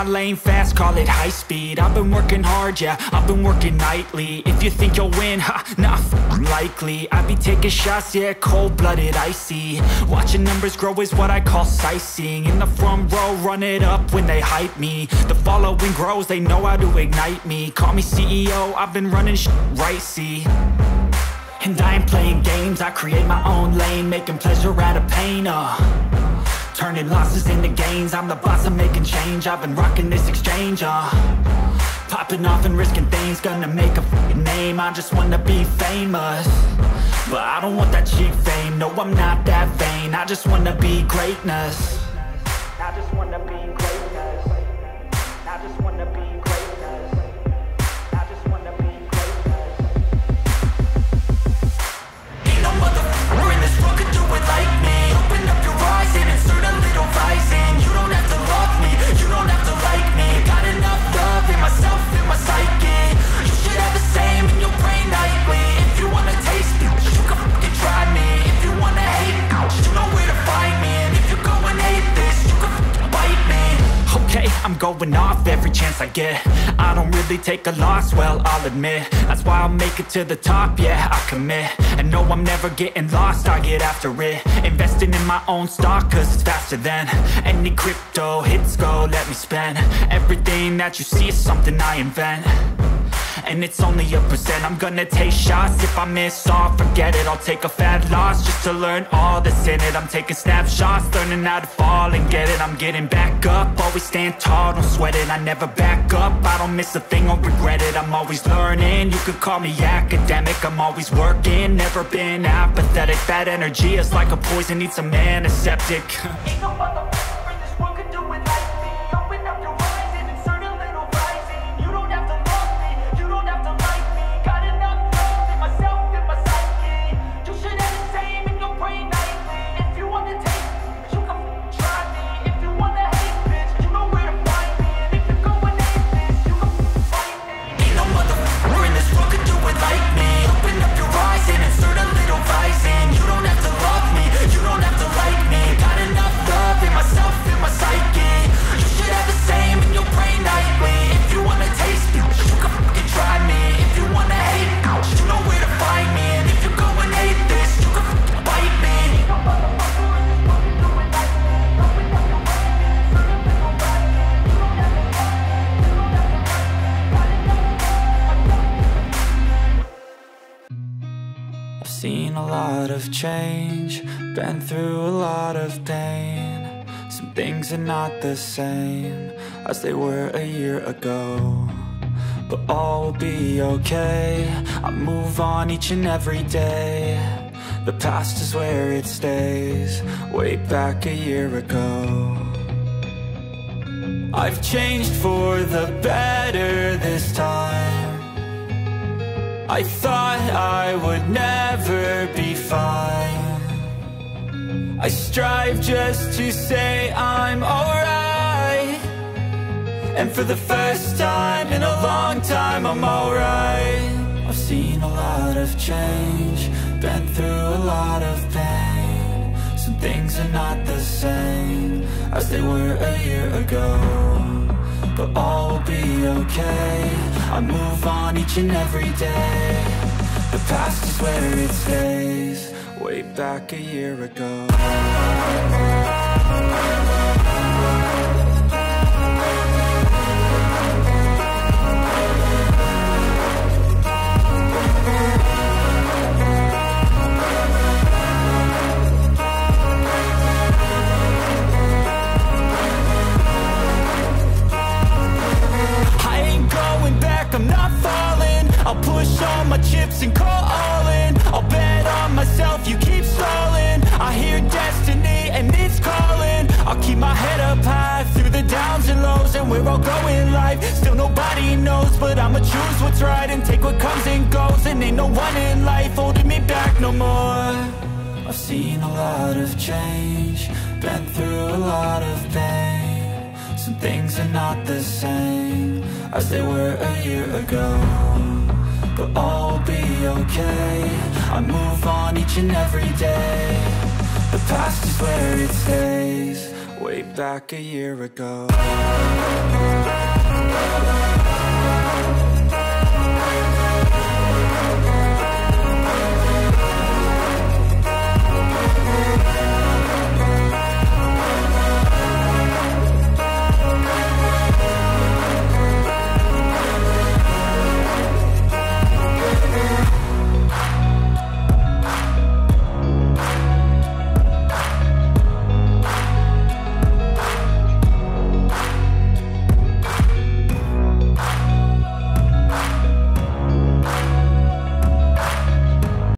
my lane fast, call it high speed. I've been working hard, yeah, I've been working nightly. If you think you'll win, ha, nah, likely. I be taking shots, yeah, cold-blooded, icy. Watching numbers grow is what I call sightseeing. In the front row, run it up when they hype me. The following grows, they know how to ignite me. Call me CEO, I've been running right, see. And I ain't playing games, I create my own lane, making pleasure out of pain, turning losses into gains, I'm the boss, I'm making change. I've been rocking this exchange, popping off and risking things, gonna make a f***ing name. I just wanna be famous, but I don't want that cheap fame. No, I'm not that vain, I just wanna be greatness. I just wanna be greatness. I just wanna be greatness. I just wanna be greatness. Ain't no motherfucker in this world could do it like me. Open up your eyes and insert a little rising. You don't have to love me, you don't have to like me. Got enough love in myself, in my psyche. You should have the same in your brain nightly. If you wanna taste me, you can fucking try me. If you wanna hate me, you know where to find me. And if you go and hate this, you can fucking bite me. Okay, I'm going off every chance I get. I don't really take a loss, well, I'll admit. That's why I'll make it to the top, yeah, I commit. And no, I'm never getting lost, I get after it. Investing in my own stock, cause it's faster than any crypto hits go, let me spend. Everything that you see is something I invent, and it's only a percent. I'm gonna take shots, if I miss all, forget it. I'll take a fat loss just to learn all that's in it. I'm taking snapshots, learning how to fall and get it. I'm getting back up, always stand tall, don't sweat it. I never back up, I don't miss a thing or regret it. I'm always learning, you could call me academic. I'm always working, never been apathetic. That energy is like a poison, needs some antiseptic. Ain't no motherfucker in this world could do it like me. Open up your eyes and insert a little rising. You don't have to love me, you don't have to like me. Got enough love in myself, in my psyche. You should have the same in your brain nightly. If you wanna taste me, you can try me. If you wanna hate bitch, you know where to find me. And if you go and hate this, you can fight me. Ain't no motherfucker in this world could do it like me. Open up your eyes and insert a little rising. You don't have to love me, you don't have to like me. Got enough love in myself, in my psyche. You should have the same in your brain nightly. If you wanna taste me, you can fucking try me. If you wanna hate me, you know where to find me. And if you go and hate this, you can fucking bite me. I've seen a lot of change, been through a lot of pain. Some things are not the same as they were a year ago, but all will be okay. I move on each and every day. The past is where it stays, way back a year ago. I've changed for the better this time. I thought I would never be fine. I strive just to say I'm alright, and for the first time in a long time I'm alright. I've seen a lot of change, been through a lot of pain. Some things are not the same as they were a year ago, but all will be okay. I move on each and every day. The past is where it stays, way back a year ago. I'm not falling, I'll push all my chips and call all in. I'll bet on myself, you keep stalling. I hear destiny and it's calling. I'll keep my head up high through the downs and lows, and we're all going life. Still nobody knows, but I'ma choose what's right and take what comes and goes. And ain't no one in life holding me back no more. I've seen a lot of change, been through a lot of pain. Some things are not the same as they were a year ago, but all will be okay. I move on each and every day. The past is where it stays, way back back a year ago.